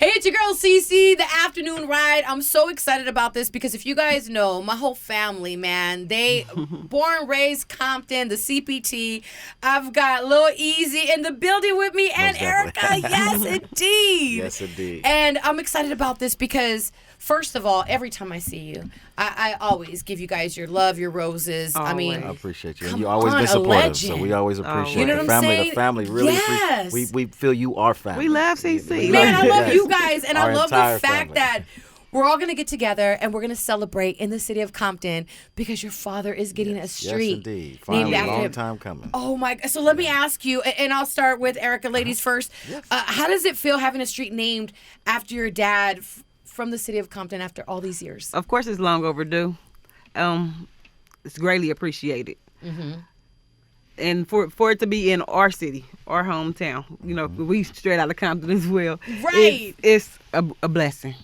Hey, it's your girl Cece, the afternoon ride. I'm so excited about this because if you guys know, my whole family, man, they born, raised Compton, the CPT. I've got Lil Eazy in the building with me and Erica. Yes, indeed. Yes, indeed. And I'm excited about this because, first of all, every time I see you, I always give you guys your love, your roses. Always. I mean, I appreciate you. come And you always on, been a supportive, legend. so we always appreciate You know the what I'm family. saying? The family really Yes. we feel you are family. We love CC. Man, I love Yes. you guys, and I Our love the entire fact family. that we're all going to get together and we're going to celebrate in the city of Compton because your father is getting a street Yes, indeed. named Finally, after long him. time coming. Oh my! So let me ask you, and I'll start with Erica, ladies first. Yes. How does it feel having a street named after your dad from the city of Compton after all these years? Of course, it's long overdue. It's greatly appreciated. And for it to be in our city, our hometown, you know, we straight out of Compton as well. Right. It's a blessing,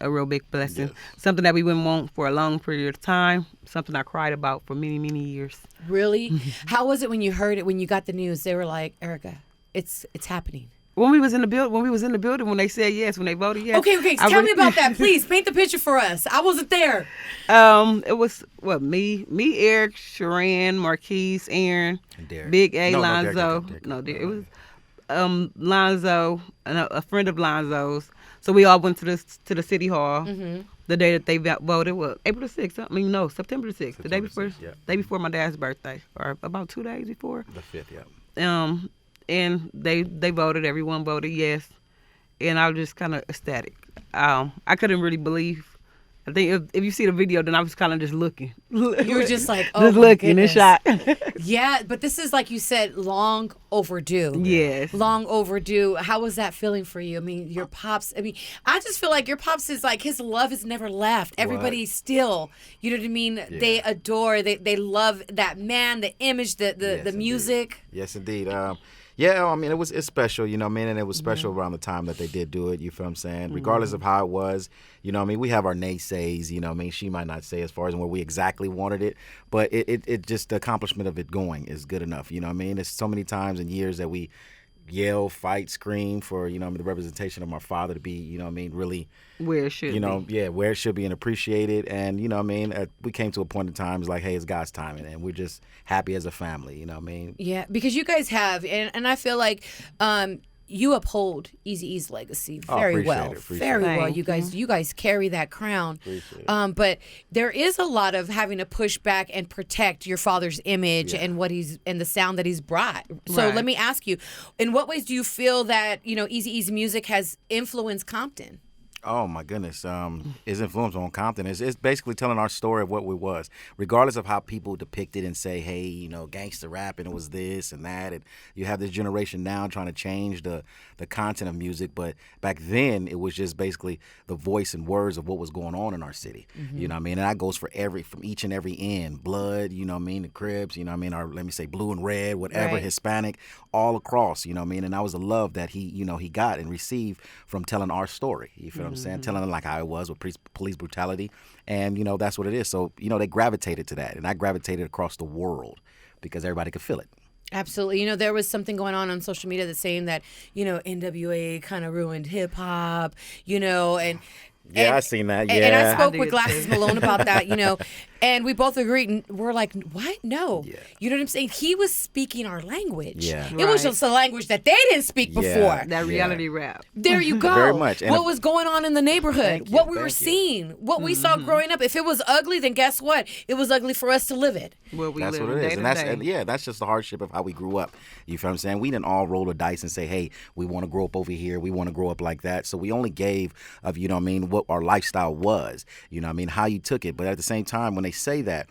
a real big blessing. Yes. Something that we wouldn't want for a long period of time. Something I cried about for many, many years. Really? How was it when you heard it? When you got the news, they were like, "Erica, it's happening." When we was in the building, when they said yes, when they voted yes. Okay. Tell me about that, please. Paint the picture for us. I wasn't there. It was me, Eric, Sharon, Marquise, Aaron, And Derek. Big A, No, Lonzo. Derek. It was Lonzo, and a friend of Lonzo's. So we all went to the city hall the day that they voted. What, April the 6th? I mean, no, September the 6th. The day September before, 6th, yeah. day before my dad's birthday, or about 2 days before. The 5th, yeah. And they voted. Everyone voted yes, and I was just kind of ecstatic. I couldn't really believe. I think if you see the video, then I was kind of just looking. You were just like, oh, just my looking and goodness. shot. Yeah, but this is, like you said, long overdue. Yes. Long overdue. How was that feeling for you? I mean, your pops, I just feel like your pops is like, his love has never left. Everybody still, you know what I mean? Yeah. They adore, they love that man, the image, the Yes, music. Indeed. Yes, indeed. Yeah, I mean, it's special, you know what I mean? And it was special around the time that they did do it, you feel what I'm saying? Regardless of how it was, you know what I mean? We have our naysays, you know what I mean? She might not say as far as where we exactly wanted it, but it just, the accomplishment of it going is good enough, you know what I mean? There's so many times in years that we yell, fight, scream for, you know what I mean, the representation of my father to be, you know what I mean, really, Where it should you know, be. yeah, where it should be and appreciated. And, you know what I mean, we came to a point in time, it's like, hey, it's God's timing. And we're just happy as a family, you know what I mean? Yeah, because you guys have, and I feel like you uphold Eazy-E's legacy very appreciate well, it, appreciate very it. well. Thank You guys carry that crown. Appreciate it. But there is a lot of having to push back and protect your father's image and what he's and the sound that he's brought. So Right. let me ask you, in what ways do you feel that Eazy-E's music has influenced Compton? Oh my goodness, his influence on Compton is basically telling our story of what we was, regardless of how people depict it and say, hey, you know, gangster rap and it was this and that, and you have this generation now trying to change the content of music, but back then it was just basically the voice and words of what was going on in our city, you know what I mean, and that goes from each and every end, blood, you know what I mean, the Crips, you know what I mean, or let me say blue and red, whatever, Right. Hispanic, all across, you know what I mean, and that was the love that he got and received from telling our story, you feel what I'm saying, telling them like how it was with police brutality, and you know that's what it is. So you know they gravitated to that, and I gravitated across the world because everybody could feel it. Absolutely. There was something going on social media that's saying that, NWA kind of ruined hip hop, and Yeah, I seen that. And I Yeah. spoke I with did Glasses too. Malone about that, and we both agreed. And we're like, what? No. Yeah. You know what I'm saying? He was speaking our language. Yeah. It was Right. just a language that they didn't speak Yeah. before. That reality rap. There you go. Very much. And what if- was going on in the neighborhood, Thank you, what we were thank you. seeing, what we saw growing up. If it was ugly, then guess what? It was ugly for us to live it. Where we That's live what it day is, to and that's day. that's just the hardship of how we grew up. You feel what I'm saying? We didn't all roll the dice and say, "Hey, we want to grow up over here. We want to grow up like that." So we only gave of what our lifestyle was. How you took it. But at the same time, when they say that,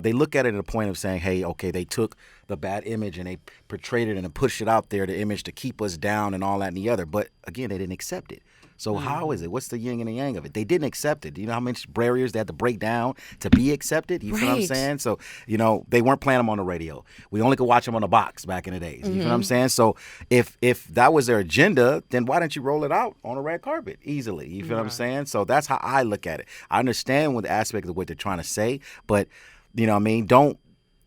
they look at it at a point of saying, "Hey, okay, they took the bad image and they portrayed it and pushed it out there, the image to keep us down and all that and the other." But again, they didn't accept it. So how is it? What's the yin and the yang of it? They didn't accept it. You know how many barriers they had to break down to be accepted? You feel what I'm Right. saying? So, they weren't playing them on the radio. We only could watch them on the box back in the days. You feel what I'm saying? So if that was their agenda, then why didn't you roll it out on a red carpet easily? You feel what I'm saying? So that's how I look at it. I understand what the aspect of what they're trying to say, but don't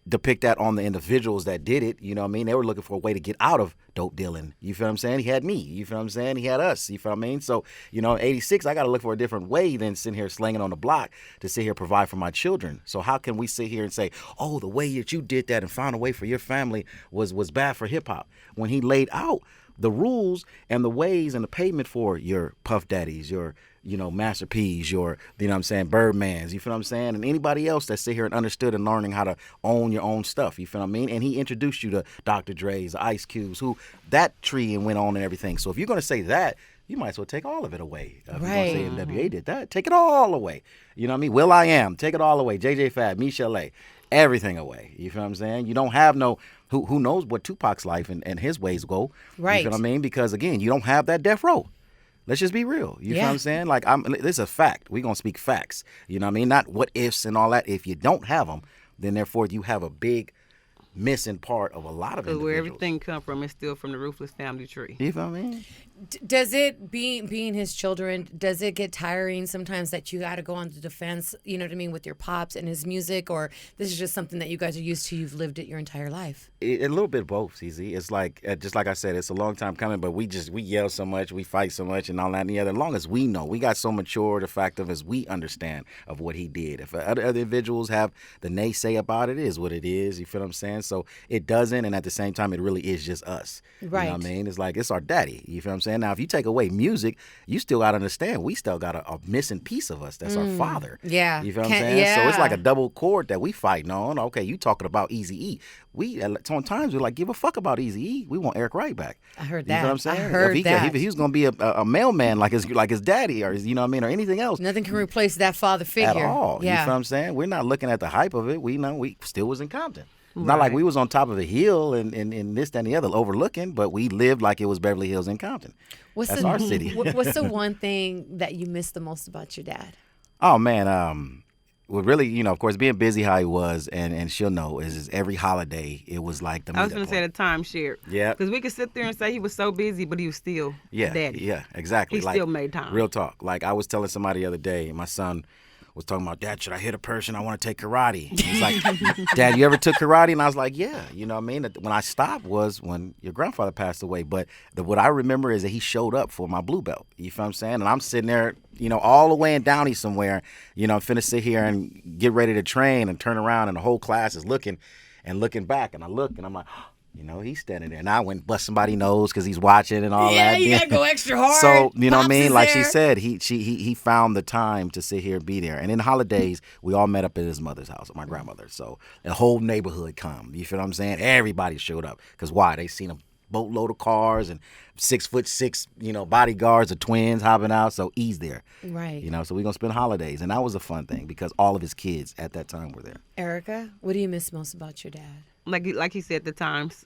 depict that on the individuals that did it. You know what I mean? They were looking for a way to get out of dope dealing. You feel what I'm saying? He had me. You feel what I'm saying? He had us. You feel what I mean? So, you know, in 86, I got to look for a different way than sitting here slinging on the block to sit here provide for my children. So how can we sit here and say, oh, the way that you did that and found a way for your family was bad for hip hop, when he laid out the rules and the ways and the pavement for your Puff Daddies, your, you know, Master P's, your, you know what I'm saying, Birdmans, you feel what I'm saying? And anybody else that sit here and understood and learning how to own your own stuff, you feel what I mean? And he introduced you to Dr. Dre's, Ice Cubes, who that tree and went on and everything. So if you're going to say that, you might as well take all of it away. If you're going to say NWA did that, take it all away. You know what I mean? Will I Am, take it all away. JJ Fad, Michelle, everything away. You feel what I'm saying? You don't have no, who knows what Tupac's life and his ways go. Right. You feel what I mean? Because, again, you don't have that death row. Let's just be real. You feel what I'm saying? Like, this is a fact. We're going to speak facts. You know what I mean? Not what ifs and all that. If you don't have them, then therefore you have a big missing part of a lot of individuals. Where everything come from is still from the Ruthless family tree. You feel what I mean? Does it, being his children, does it get tiring sometimes that you got to go on the defense, you know what I mean, with your pops and his music? Or this is just something that you guys are used to, you've lived it your entire life? A little bit of both, Eazy. It's like, just like I said, it's a long time coming, but we yell so much, we fight so much and all that and the other. As long as we know, we got so mature, the fact of as we understand of what he did. If other individuals have the naysay about it, is what it is. You feel what I'm saying? So it doesn't, and at the same time, it really is just us. Right. You know what I mean? It's like, it's our daddy. You feel what I'm saying? Now, if you take away music, you still got to understand, we still got a missing piece of us. That's our father. Yeah. You feel what I'm saying? Yeah. So it's like a double chord that we fighting on. Okay, you talking about Eazy-E. We, sometimes we're like, give a fuck about Eazy-E. We want Eric Wright back. I heard You that. know what I'm saying? I heard if he was going to be a mailman like his daddy, or you know what I mean, or anything else. Nothing can replace that father figure. At all. Yeah. You feel what I'm saying? We're not looking at the hype of it. We know we still was in Compton. Not like we was on top of a hill and this, that, and the other overlooking, but we lived like it was Beverly Hills in Compton. That's our city. What's the one thing that you miss the most about your dad? Oh, man. Well, really, you know, of course, being busy how he was, and she'll know, is every holiday, it was like the I was going to say the timeshare. Yeah. Because we could sit there and say he was so busy, but he was still daddy. Yeah, exactly. He still made time. Real talk. Like, I was telling somebody the other day, my son was talking about, Dad, should I hit a person? I want to take karate. He's like, Dad, you ever took karate? And I was like, yeah. You know what I mean? When I stopped was when your grandfather passed away. But what I remember is that he showed up for my blue belt. You feel what I'm saying? And I'm sitting there, you know, all the way in Downey somewhere. You know, I'm finna sit here and get ready to train and turn around, and the whole class is looking back. And I look, and I'm like, you know, he's standing there. And I went bust somebody's nose because he's watching and all that. Yeah, you got to go extra hard. So, you know what I Pops mean? is Like there. she said, he found the time to sit here and be there. And in the holidays, we all met up at his mother's house, my grandmother. So the whole neighborhood come. You feel what I'm saying? Everybody showed up. Because why? They seen a boatload of cars and 6'6", you know, bodyguards of twins hopping out. So he's there. Right. You know, so we're going to spend holidays. And that was a fun thing because all of his kids at that time were there. Erica, what do you miss most about your dad? Like he said, the times.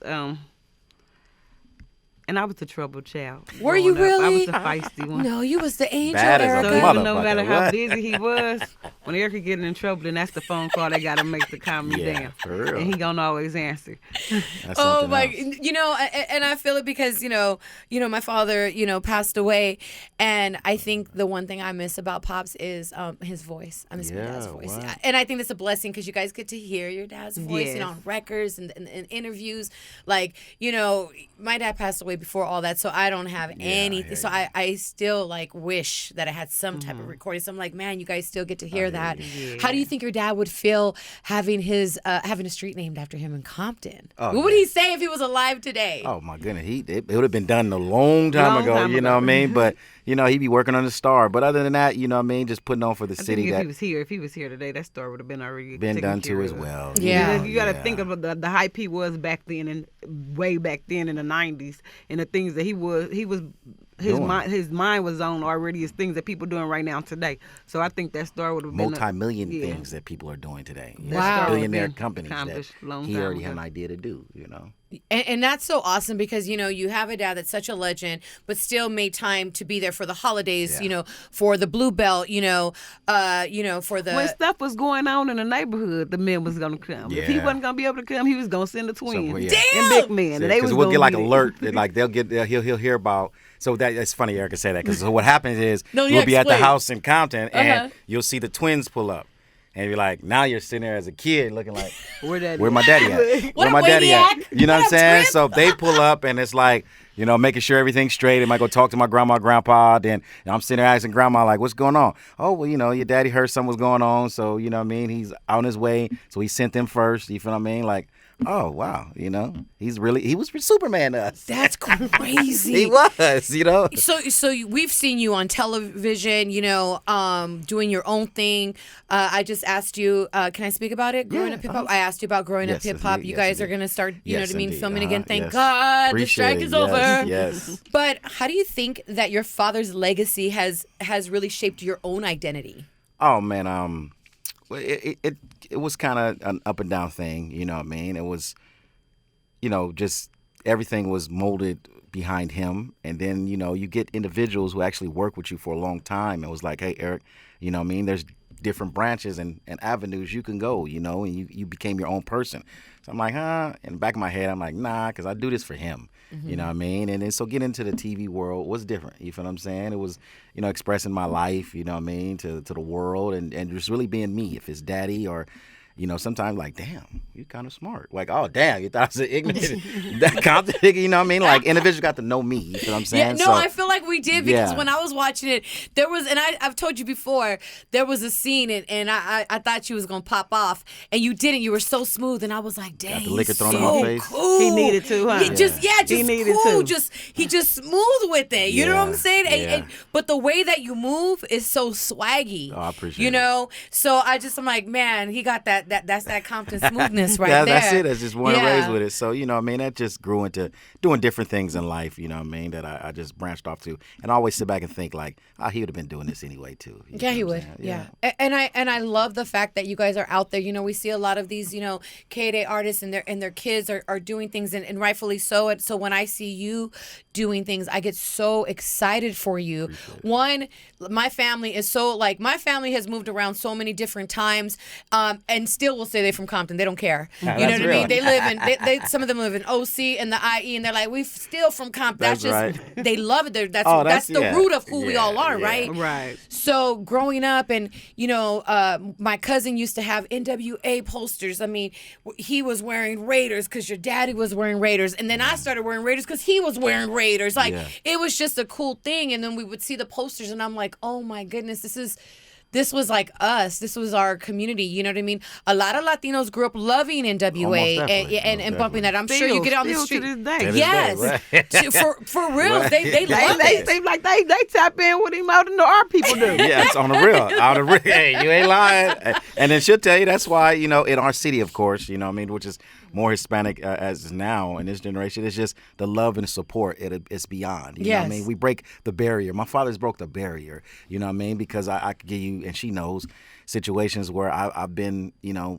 And I was a troubled child. Were you growing up. I was really? the feisty one. No, you was the angel, Bad as a So Erica. even motherfucker. no matter how What? busy he was, when Erica getting in trouble, then that's the phone call they got to make to calm me Yeah, down. for real. And he gonna always answer. That's Oh something my, else. you know, and I feel it because you know, my father, you know, passed away, and I think the one thing I miss about Pops is his voice. I miss my dad's Yeah, voice, wow. and I think that's a blessing because you guys get to hear your dad's voice, you know, Yes. on records and interviews. Like, you know, my dad passed away before all that, so I don't have anything. hear So you. I still like wish that I had some type of recording. So I'm like, man, you guys still get to hear that. How do you think your dad would feel having having a street named after him in Compton? Oh, What would yeah. he say if he was alive today? Oh my goodness, it would have been done a long time Long ago. time You know what I ago. mean? But you know, he'd be working on the star. But other than that, you know what I mean, just putting on for the I think city if that he was here today, that story would have been already been taken done care to as of. well. Yeah. You got to Yeah. think of the hype he was back then and way back then in the 90s, and the things that he was Doing. his mind was on already is things that people doing right now today. So I think that story would have been Multi-million yeah. things that people are doing today. You Wow. know, That billionaire been companies that accomplished a long he time already had ago. an idea to do. You know. And that's so awesome because, you know, you have a dad that's such a legend, but still made time to be there for the holidays, Yeah. you know, for the Blue Belt, you know, for the... When stuff was going on in the neighborhood, the men was gonna come. If he Yeah. wasn't gonna be able to come, he was gonna send the twins Somewhere, yeah. and big men. And they was Because we'll gonna get like be there. alert, that, like he'll hear about. So that's funny, Erica say that because what happens is No, you we'll be at the explain. house in Compton Uh-huh. and you'll see the twins pull up. And you're like, now you're sitting there as a kid looking like, Where my daddy at? What Where up, my daddy at? Waniac? You know what I'm What up, saying? Trip? So they pull up and it's like, making sure everything's straight. They might go talk to my grandma, grandpa. Then I'm sitting there asking grandma, like, what's going on? Oh, well, your daddy heard something was going on. So, you know what I mean? He's on his way. So he sent them first. You feel what I mean? Like, oh, wow. He was Superman to us. That's crazy. He was, So we've seen you on television, doing your own thing. I just asked you, can I speak about it? Growing up hip hop. I asked you about growing up hip hop. Indeed, You yes, guys are indeed. gonna start, you know what I mean, Indeed. filming again. Thank Yes. God, the Appreciate strike it. is over. Yes. But how do you think that your father's legacy has really shaped your own identity? Oh man, well, it was kind of an up and down thing. You know what I mean? It was, just everything was molded behind him, and then you get individuals who actually work with you for a long time. It was like, hey, Eric, you know what I mean? There's different branches and avenues you can go, and you became your own person. So I'm like, in the back of my head, I'm like, nah, because I do this for him. You know what I mean? And then so getting into the TV world was different. You feel what I'm saying? It was, expressing my life, you know what I mean, to the world and just really being me. If it's daddy or, sometimes like, damn, you kind of smart. Like, oh, damn, you thought I was an ignorant, that Compton nigga, you know what I mean? Like, individuals got to know me, you feel what I'm saying? Yeah, no, I feel like we did because Yeah. when I was watching it, there was, and I've told you before, there was a scene and I thought you was going to pop off and you didn't. You were so smooth and I was like, dang, the liquor thrown so in my face. cool. He needed to, huh? He just He needed cool. to. He just smooth with it. You know what I'm Yeah, saying? yeah. But the way that you move is so swaggy. Oh, I appreciate you it. know? So I'm like, man, he got that's that Compton smoothness right Yeah, there. that's it. I just born and Yeah. raised with it. So, that just grew into doing different things in life, you know what I mean, that I just branched off to. And I always sit back and think like, he would have been doing this anyway too. You Yeah, know he what would. I'm saying? Yeah. And I love the fact that you guys are out there. We see a lot of these, KDAY artists and their kids are doing things and rightfully so. And so when I see you doing things, I get so excited for you. One, my family is so my family has moved around so many different times, and still will say they're from Compton. They don't care. You know That's what I real. mean? They live in they some of them live in OC and the IE, and they're like, we still from Compton. That's That's just right. they love it. That's Oh, that's the yeah. root of who we Yeah, all are, yeah. right? Right. So growing up, and my cousin used to have NWA posters. I mean, he was wearing Raiders because your daddy was wearing Raiders, and then I started wearing Raiders because he was wearing Raiders. Like Yeah. it was just a cool thing. And then we would see the posters, and I'm like, oh my goodness, this was like us. This was our community. You know what I mean? A lot of Latinos grew up loving NWA Almost definitely. and bumping that. I'm sure you get on the Still street. to this day. To this Yes, day, right. for real, they love They it. seem like they tap in with him more than our people do. Yeah, it's on the real. On the real. Hey, you ain't lying. And then she'll tell you that's why, in our city, of course, you know what I mean, which is more Hispanic as now in this generation, it's just the love and support. It's beyond. You know what I Yes. mean? We break the barrier. My father's broke the barrier, you know what I mean? Because I could give you, and she knows, situations where I've been,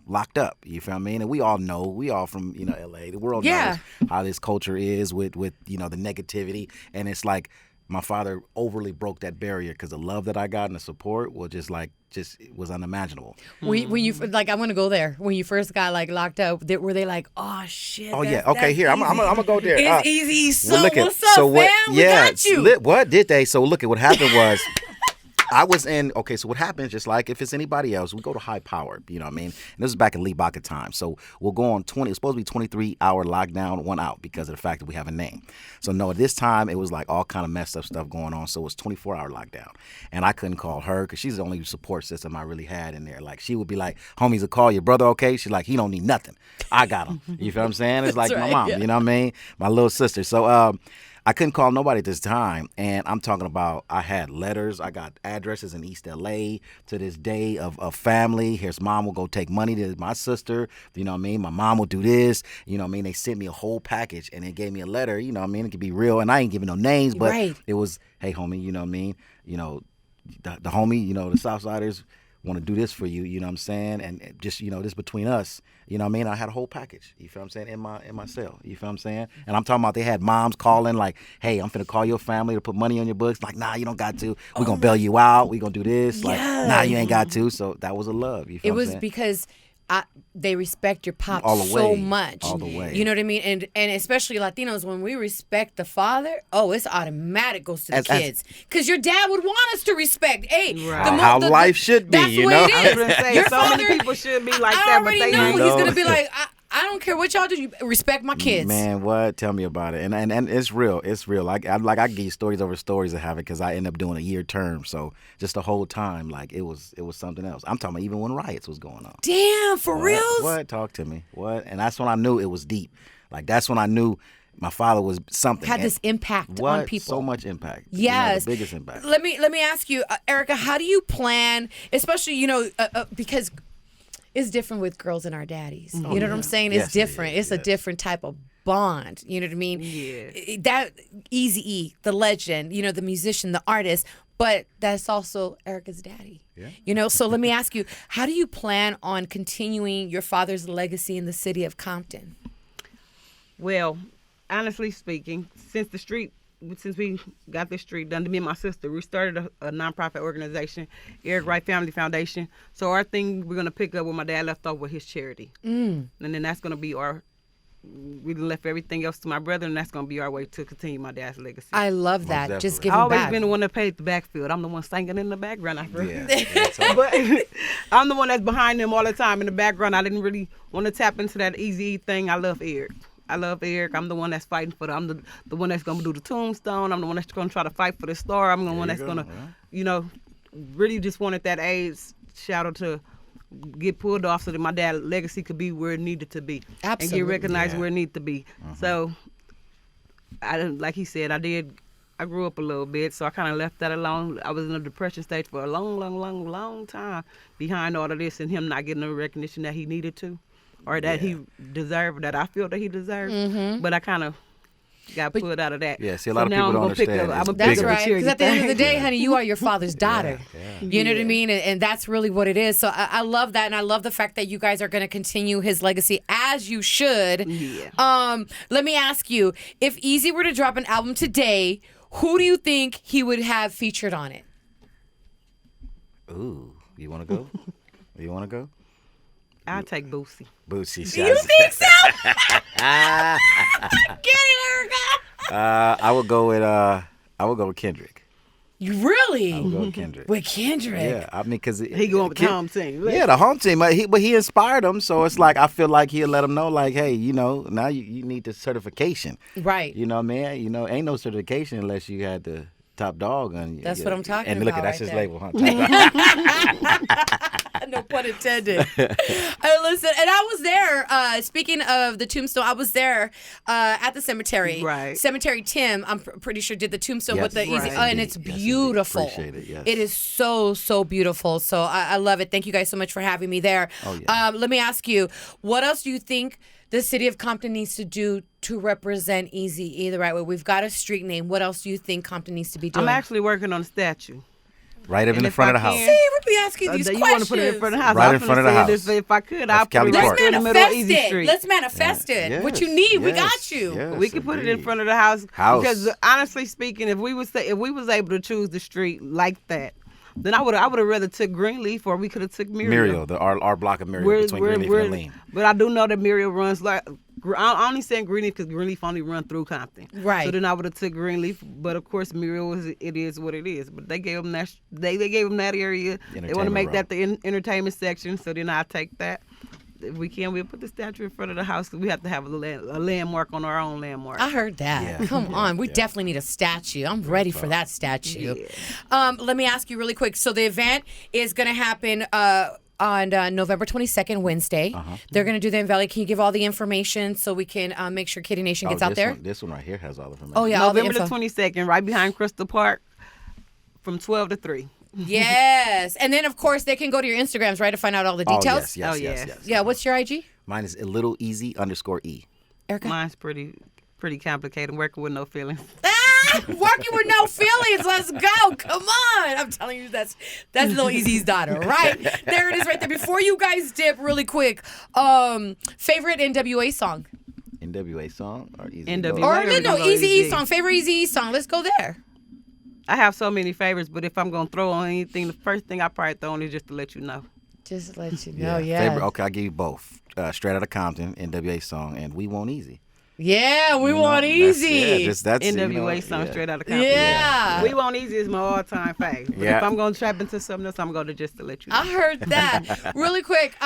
locked up. You feel what I mean? And we all know, we all from, LA. The world Yeah. knows how this culture is with the negativity. And it's like, my father overly broke that barrier because the love that I got and the support was just it was unimaginable. When you I want to go there. When you first got locked up, were they like, oh shit? Oh yeah, that's- okay. that's Here, I'm gonna go there. It's easy. So Well, look at- what's up, so what? fam? Yeah, We got you. what did they? So look at what happened was. I was in, okay, so what happens, just like if it's anybody else, we go to high power, you know what I mean? And this is back in Lee Baca time. So we'll go on it's supposed to be 23-hour lockdown, 1 out because of the fact that we have a name. So no, at this time, it was all kind of messed up stuff going on. So it was 24-hour lockdown. And I couldn't call her because she's the only support system I really had in there. She would be like, homies will call your brother, okay? She's like, he don't need nothing. I got him. You feel what I'm saying? It's like That's my right, mom, yeah. you know what I mean? My little sister. So, I couldn't call nobody at this time, and I'm talking about I had letters, I got addresses in East LA to this day of family. Here's mom will go take money to my sister, you know what I mean? My mom will do this, you know what I mean? They sent me a whole package, and they gave me a letter, you know what I mean? It could be real, and I ain't giving no names, but Right. it was, hey homie, you know what I mean? The homie, the Southsiders want to do this for you, you know what I'm saying? And just, this between us, you know what I mean? I had a whole package, you feel what I'm saying, in my cell, you feel what I'm saying? And I'm talking about they had moms calling like, hey, I'm finna call your family to put money on your books. Like, nah, you don't got to. We're going to bail you out. We're going to do this. Like, nah, you ain't got to. So that was a love, you feel It what I'm was saying? because they respect your pop All the so way. much. All the way. You know what I mean? And especially Latinos, when we respect the father, it's automatic goes to the kids. Because your dad would want us to respect. Hey, Right. How life should be, that's you the way know? it I was is. gonna say Your so father, many people should be like I that, but already they know ain't. he's gonna be like, I don't care what y'all do. You respect my kids. Man, what? Tell me about it. And it's real. It's real. I give you stories over stories of having because I end up doing a year term. So just the whole time, like it was something else. I'm talking about even when riots was going on. Damn, for reals? What? Talk to me. What? And that's when I knew it was deep. Like that's when I knew my father was something. Had this impact what? on people. So much impact. Yes, the biggest impact. Let me ask you, Erica, how do you plan, especially because it's different with girls and our daddies. You know what I'm saying? It's Yes, different. It's a yes. different type of bond. You know what I mean? Yeah. That Eazy-E, the legend, the musician, the artist, but that's also Erica's daddy. Yeah. So let me ask you, how do you plan on continuing your father's legacy in the city of Compton? Well, honestly speaking, since we got this street done, me and my sister, we started a nonprofit organization, Wright Family Foundation. So our thing, we're going to pick up where my dad left off with his charity. And then that's going to be we left everything else to my brother, and that's going to be our way to continue my dad's legacy. I love that. Most Just definitely. giving I've always back. been the one that paid the backfield. I'm the one singing in the background. Yeah. But I'm the one that's behind them all the time in the background. I didn't really want to tap into that Eazy-E thing. I love Eric. I'm the one that's fighting for I'm the one that's going to do the tombstone. I'm the one that's going to try to fight for the star. I'm the one that's going to, really just wanted that AIDS shadow to get pulled off so that my dad's legacy could be where it needed to be. Absolutely. And get recognized Yeah. where it needed to be. So, like he said, I grew up a little bit, so I kind of left that alone. I was in a depression stage for a long time behind all of this and him not getting the recognition that he needed to or that he deserved, that I feel that he deserved. But I kind of got pulled out of that. Yeah, see, a lot of now people I'm don't gonna pick understand. up- I'm gonna That's pick up a right. charity Because at the end of the thing. day, honey, you are your father's daughter. Yeah. You know what I mean? And that's really what it is. So I love that. And I love the fact that you guys are going to continue his legacy as you should. Yeah. Let me ask you, if Eazy were to drop an album today, who do you think he would have featured on it? Ooh, you want to go? You want to go? I'll take Boosie. Bootsy You shots. think so? Get it, Erica. I would go with Kendrick. You really? I would go with Kendrick. With Kendrick. Yeah, I mean, because He going with the home team. Yeah, the home team. But he inspired them, so it's like I feel like he'll let them know, like, hey, now you need the certification. Right. You know what I mean? ain't no certification unless you had the top dog on you. That's what I'm talking and look about that's right his there. label, huh? No pun intended. Listen, and I was there. Speaking of the tombstone, I was there at the cemetery. Right. Cemetery Tim, I'm pretty sure, did the tombstone with the Yes, Eazy, right. and it's Yes, indeed. beautiful. Appreciate it, yes. It is so beautiful. So I love it. Thank you guys so much for having me there. Oh, yeah. Let me ask you, what else do you think the city of Compton needs to do to represent Eazy-E the right way? We've got a street name. What else do you think Compton needs to be doing? I'm actually working on a statue. Right up in And the if front of I the house. can- See, we be asking these You questions. want to put it in front of the house? Right I'm in front of finna the say house. If I could, Off I'll put Cali it right Park. there in the middle of Manifest Easy it. Street. Let's manifest it. Yes, What you need, we yes, got you. yes. We could put it in indeed. front of the house. House. Because honestly speaking, if we was able to choose the street like that, then I would have rather took Greenleaf or we could have took Muriel. Our block of Muriel between Greenleaf and Lean. But I do know that Muriel runs like. I'm only saying Greenleaf because Greenleaf only run through Compton. Right. So then I would have took Greenleaf, but of course Muriel is what it is. But they gave them that they gave them that area. They want to make that the entertainment section. So then I take that. If we can, we'll put the statue in front of the house because we have to have a landmark on our own landmark. I heard that. Yeah, Come yeah, on. We yeah. definitely need a statue. I'm ready for that statue. Yeah. Let me ask you really quick. So the event is going to happen on November 22nd, Wednesday. They're going to do the in Valley. Can you give all the information so we can make sure Kitty Nation gets out there? This one right here has all the information. Oh, yeah. all the November the info. 22nd, right behind Crystal Park, from 12 to 3. Yes. And then, of course, they can go to your Instagrams, right, to find out all the Oh, details? yes. Oh, yeah. Yeah. What's your IG? Mine is Lil Eazy _E. Erica? Mine's pretty complicated. Working with no feelings. Working with no feelings. Let's go. Come on. I'm telling you, that's Lil Eazy's daughter, right? There it is right there. Before you guys dip really quick, favorite NWA song? NWA song or Eazy? NWA. Or We're no, gonna go Eazy-E Eazy. song. Favorite Eazy-E song. Let's go there. I have so many favorites, but if I'm gonna throw on anything, the first thing I probably throw on is Just to Let You Know. Just to let you know, yeah. Favorite, okay, I'll give you both. Straight Outta Compton, NWA song, and We Want Easy. Yeah, We Want Easy. That's NWA song, Straight Outta Compton. Yeah. We Want Easy is my all-time favorite. But Yeah. if I'm going to trap into something else, I'm going to Just to Let You Know. I heard that. Really quick,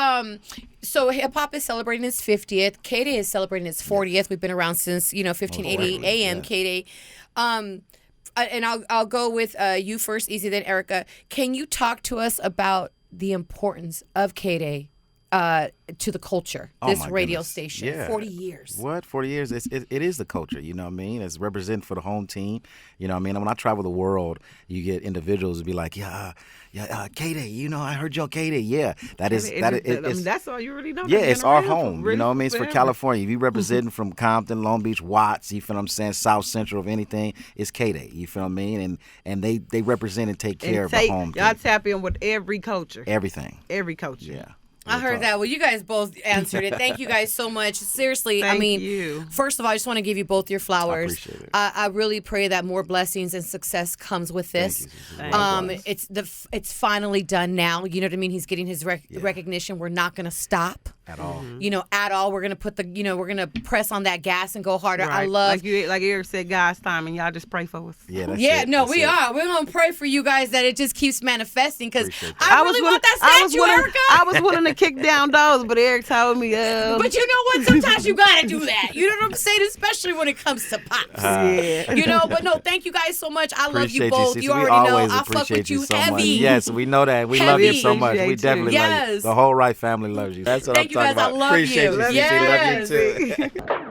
so hip hop is celebrating its 50th. KDAY is celebrating its 40th. We've been around since 1588 AM. KDAY. And I'll go with you first, Eazy, then Erica. Can you talk to us about the importance of KDAY to the culture? This radio station, Yeah. 40 years. What? 40 years? It is the culture, you know what I mean? It's representing for the home team, you know what I mean? When I travel the world, you get individuals who be like, KDAY, you know, I heard you on KDAY. Yeah, that's all you really know. Yeah, it's our Around home, you know what I mean? It's for forever. California. If you representing from Compton, Long Beach, Watts, you feel what I'm saying, South Central of anything, it's KDAY, you feel what I mean? And they represent and take care of the home Y'all team. tap in with every culture. Everything. Every culture. Yeah. I heard that. Well, you guys both answered it. Thank you guys so much. Seriously, Thank I mean, you. first of all, I just want to give you both your flowers. I appreciate it. I really pray that more blessings and success comes with this. Thank you. It's finally done now. You know what I mean? He's getting his recognition. We're not going to stop. At all. You know, at all. We're gonna we're gonna press on that gas and go harder. Right. I love like Eric said, God's time, and y'all just pray for us. Yeah, that's yeah, it. no, That's we it. are. We're gonna pray for you guys that it just keeps manifesting because Appreciate I that. really want that statue, Erica. I was willing to kick down doors, but Eric told me, But you know what? Sometimes you gotta do that. You know what I'm saying? Especially when it comes to pops. yeah. You know, but no, thank you guys so much. I love you Appreciate both. Cece. You We already know always I fuck appreciate with you so heavy. much. Yes, we know that. We love you so much. We Appreciate you. definitely love Yes. you. The whole Wright family loves you. That's what Thank I'm you talking guys. I about. love Appreciate you. you. Cece. Yes. Love you too.